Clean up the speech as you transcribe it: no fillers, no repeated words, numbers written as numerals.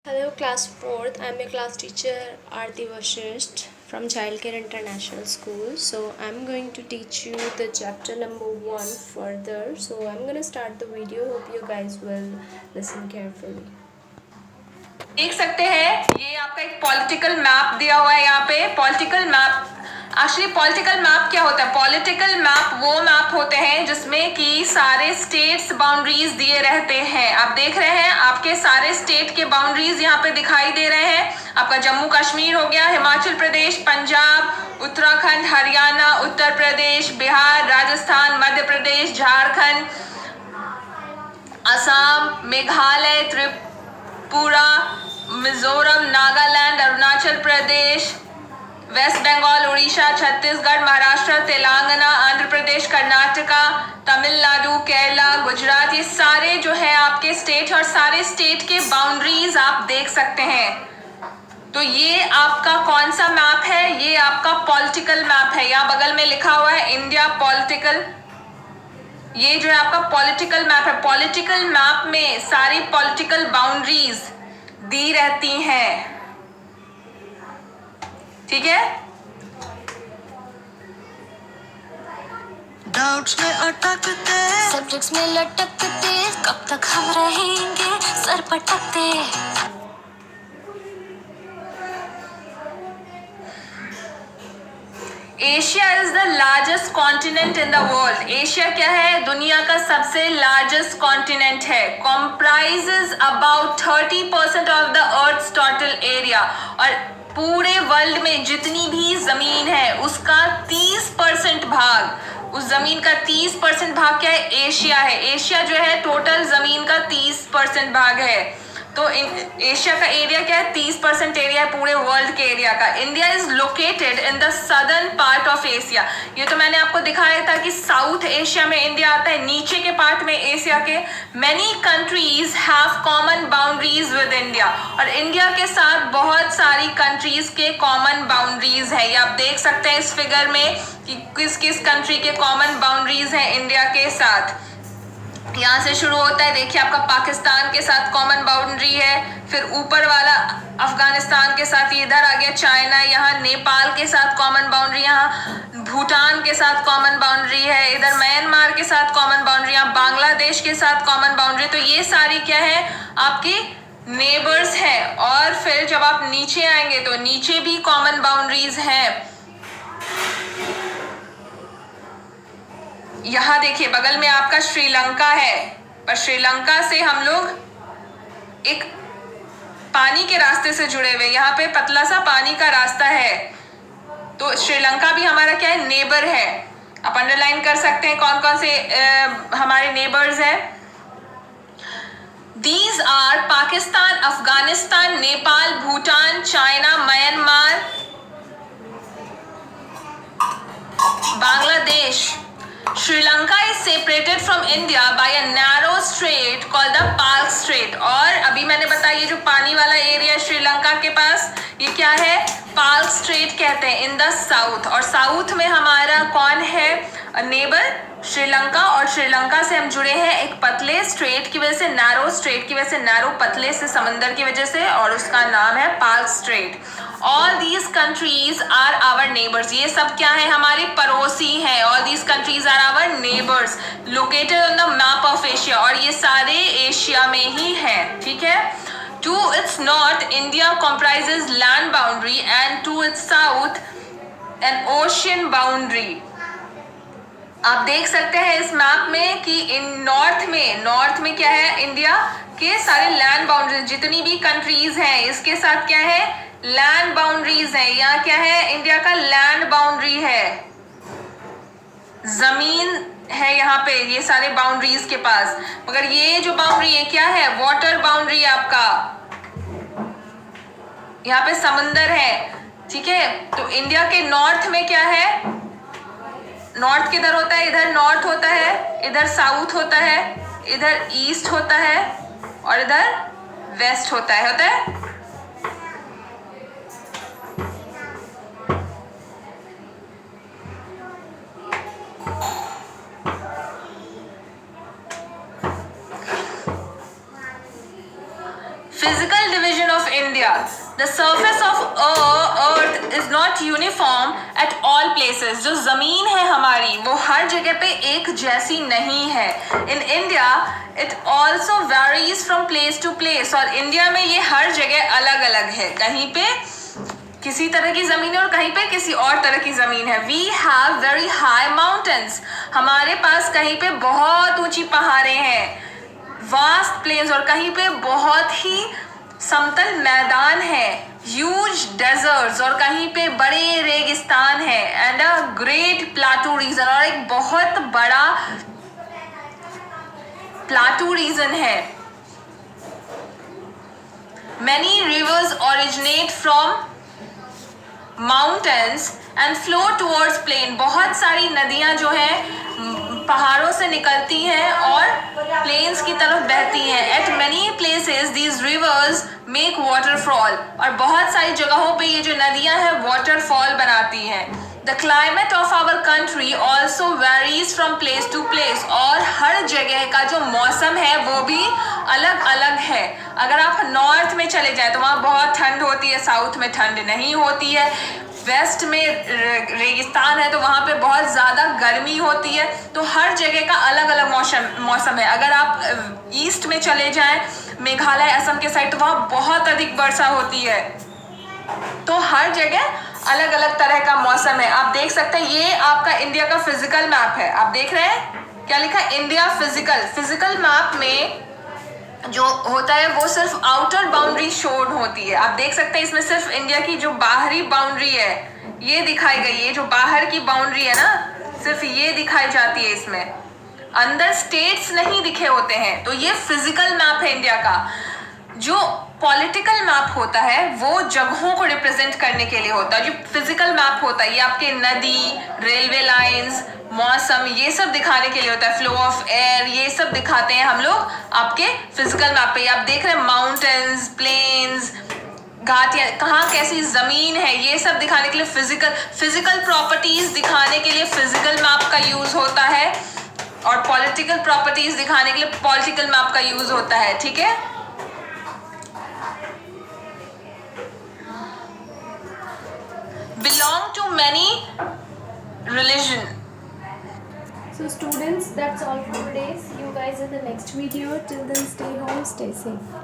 Hello class 4th, I am a class teacher Aarti Vashisht from Childcare International School. So I am going to teach you the chapter number 1 further. So I am going to start the video. Hope you guys will listen carefully. देख सकते हैं ये आपका एक political map दिया हुआ है। यहाँ पे political map, actually political map क्या होता है? पॉलिटिकल मैप वो मैप होते हैं जिसमें कि सारे स्टेट्स बाउंड्रीज दिए रहते हैं। आप देख रहे हैं आपके सारे स्टेट के बाउंड्रीज यहाँ पे दिखाई दे रहे हैं। आपका जम्मू कश्मीर हो गया, हिमाचल प्रदेश, पंजाब, उत्तराखंड, हरियाणा, उत्तर प्रदेश, बिहार, राजस्थान, मध्य प्रदेश, झारखंड, असम, मेघालय, त्रिपुरा, मिजोरम, नागालैंड, अरुणाचल प्रदेश, वेस्ट बंगाल, उड़ीसा, छत्तीसगढ़, महाराष्ट्र, तेलंगाना, आंध्र प्रदेश, कर्नाटका, तमिलनाडु, केरला, गुजरात, ये सारे जो है आपके स्टेट और सारे स्टेट के बाउंड्रीज आप देख सकते हैं। तो ये आपका कौन सा मैप है? ये आपका पॉलिटिकल मैप है। यहाँ बगल में लिखा हुआ है इंडिया पॉलिटिकल। ये जो है आपका पॉलिटिकल मैप है। पॉलिटिकल मैप में सारी पॉलिटिकल बाउंड्रीज दी रहती हैं, ठीक है। डाउट्स में अटकते, सब्जेक्ट्स में लटकते, कब तक हम रहेंगे सर पटकते। Asia is the largest continent in the world. Asia क्या है? दुनिया का सबसे लार्जेस्ट कॉन्टिनेंट है। Comprises about 30% of the earth's total area. और पूरे वर्ल्ड में जितनी भी जमीन है उसका 30% भाग, उस जमीन का 30% भाग क्या है? एशिया है। एशिया जो है टोटल जमीन का 30% भाग है। तो एशिया का एरिया क्या है? 30% एरिया है पूरे वर्ल्ड के एरिया का। India is located in the southern part of Asia. ये तो मैंने आपको दिखाया था कि साउथ एशिया में इंडिया आता है, नीचे के पार्ट में एशिया के। Many countries have common boundaries with India, और इंडिया के साथ बहुत सारी कंट्रीज के कॉमन बाउंड्रीज है। ये आप देख सकते हैं इस फिगर में कि किस किस कंट्री के कॉमन बाउंड्रीज है इंडिया के साथ। यहाँ से शुरू होता है, देखिए आपका पाकिस्तान के साथ कॉमन बाउंड्री है, फिर ऊपर वाला अफगानिस्तान के साथ, इधर आ गया चाइना, यहाँ नेपाल के साथ कॉमन बाउंड्री, यहाँ भूटान के साथ कॉमन बाउंड्री है, इधर म्यांमार के साथ कॉमन बाउंड्री, यहाँ बांग्लादेश के साथ कॉमन बाउंड्री। तो ये सारी क्या है? आपकी नेबर्स है। और फिर जब आप नीचे आएंगे तो नीचे भी कॉमन बाउंड्रीज है। यहाँ देखिए बगल में आपका श्रीलंका है, पर श्रीलंका से हम लोग एक पानी के रास्ते से जुड़े हुए, यहाँ पे पतला सा पानी का रास्ता है। तो श्रीलंका भी हमारा क्या है? नेबर है। आप अंडरलाइन कर सकते हैं कौन कौन से हमारे नेबर्स हैं। These are Pakistan, Afghanistan, Nepal, Bhutan, China, Myanmar, Bangladesh. Sri Lanka is separated from India by a narrow strait called the Palk Strait। और अभी मैंने बताया ये जो पानी वाला एरिया श्रीलंका के पास, ये क्या है? पाल्क स्ट्रेट कहते हैं इन द साउथ। और साउथ में हमारा कौन है नेबर? श्रीलंका। और श्रीलंका से हम जुड़े हैं एक पतले स्ट्रेट की वजह से, नैरो स्ट्रेट की वजह से, नैरो पतले से समंदर की वजह से, और उसका नाम है Palk Strait. All these countries are our neighbours. ये सब क्या है? हमारे पड़ोसी हैं। All these countries are our neighbours located on the map of Asia, और ये सारे एशिया में ही हैं, ठीक है। To its north, India comprises land boundary, and to its south, an ocean boundary। आप देख सकते हैं इस मैप में कि इन नॉर्थ में क्या है? इंडिया के सारे लैंड बाउंड्रीज, जितनी भी कंट्रीज हैं इसके साथ क्या है? लैंड बाउंड्रीज है। यहाँ क्या है? इंडिया का लैंड बाउंड्री है, जमीन है यहाँ पे ये सारे बाउंड्रीज के पास। मगर ये जो बाउंड्री है क्या है? वाटर बाउंड्री है आपका। यहाँ पे समंदर है, ठीक है। तो इंडिया के नॉर्थ में क्या है? नॉर्थ किधर होता है? इधर नॉर्थ होता है, इधर साउथ होता है, इधर ईस्ट होता है, और इधर वेस्ट होता है। Physical regional division of India. The surface of earth is not uniform at all places. जो ज़मीन है हमारी वो हर जगह पे एक जैसी नहीं है. In India it also varies from place to place. और इंडिया में ये हर जगह अलग अलग है. कहीं पे किसी तरह की ज़मीन है और कहीं पे किसी और तरह की ज़मीन है. We have very high mountains. हमारे पास कहीं पे बहुत ऊंची पहाड़ें हैं, वास्ट प्लेन्स, और कहीं पे बहुत ही समतल मैदान है, ह्यूज डेजर्ट्स, और कहीं पे बड़े रेगिस्तान है, and a great plateau region, और एक बहुत बड़ा प्लाटू रीजन है. Many rivers originate from mountains and flow towards plain. बहुत सारी नदियां जो हैं पहाड़ों से निकलती हैं और प्लेन्स की तरफ बहती हैं. At many places these rivers make waterfall. और बहुत सारी जगहों पे ये जो नदियां हैं waterfall बनाती हैं. The climate of our country also varies from place to place. और हर जगह का जो मौसम है वो भी अलग अलग है. अगर आप नॉर्थ में चले जाए तो वहाँ बहुत ठंड होती है, साउथ में ठंड नहीं होती है, वेस्ट में रेगिस्तान है तो वहाँ पे बहुत ज़्यादा गर्मी होती है. तो हर जगह का अलग अलग मौसम है. अगर आप ईस्ट में चले जाएं, मेघालय, असम के साइड, तो वहाँ बहुत अधिक वर्षा होती है. तो हर जगह अलग अलग तरह का मौसम है. आप देख सकते हैं ये आपका इंडिया का फिजिकल मैप है. आप देख रहे हैं क्या लिखा है? इंडिया फिजिकल मैप में जो होता है वो सिर्फ आउटर बाउंड्री शोड होती है. आप देख सकते हैं इसमें सिर्फ इंडिया की जो बाहरी बाउंड्री है ये दिखाई गई है. जो बाहर की बाउंड्री है ना, सिर्फ ये दिखाई जाती है. इसमें अंदर स्टेट्स नहीं दिखे होते हैं. तो ये फिजिकल मैप है इंडिया का. जो पॉलिटिकल मैप होता है वो जगहों को रिप्रेजेंट करने के लिए होता है. जो फिजिकल मैप होता है ये आपके नदी, रेलवे लाइंस, मौसम, ये सब दिखाने के लिए होता है. फ्लो ऑफ एयर, ये सब दिखाते हैं हम लोग आपके फिजिकल मैप पे. आप देख रहे हैं माउंटेन्स, प्लेन्स, घाटियाँ, कहाँ कैसी ज़मीन है, ये सब दिखाने के लिए फिजिकल प्रॉपर्टीज दिखाने के लिए फिजिकल मैप का यूज़ होता है. और पॉलिटिकल प्रॉपर्टीज दिखाने के लिए पॉलिटिकल मैप का यूज़ होता है. ठीक है. Belong to many religion. So students, that's all for today. See you guys in the next video. Till then, stay home, stay safe.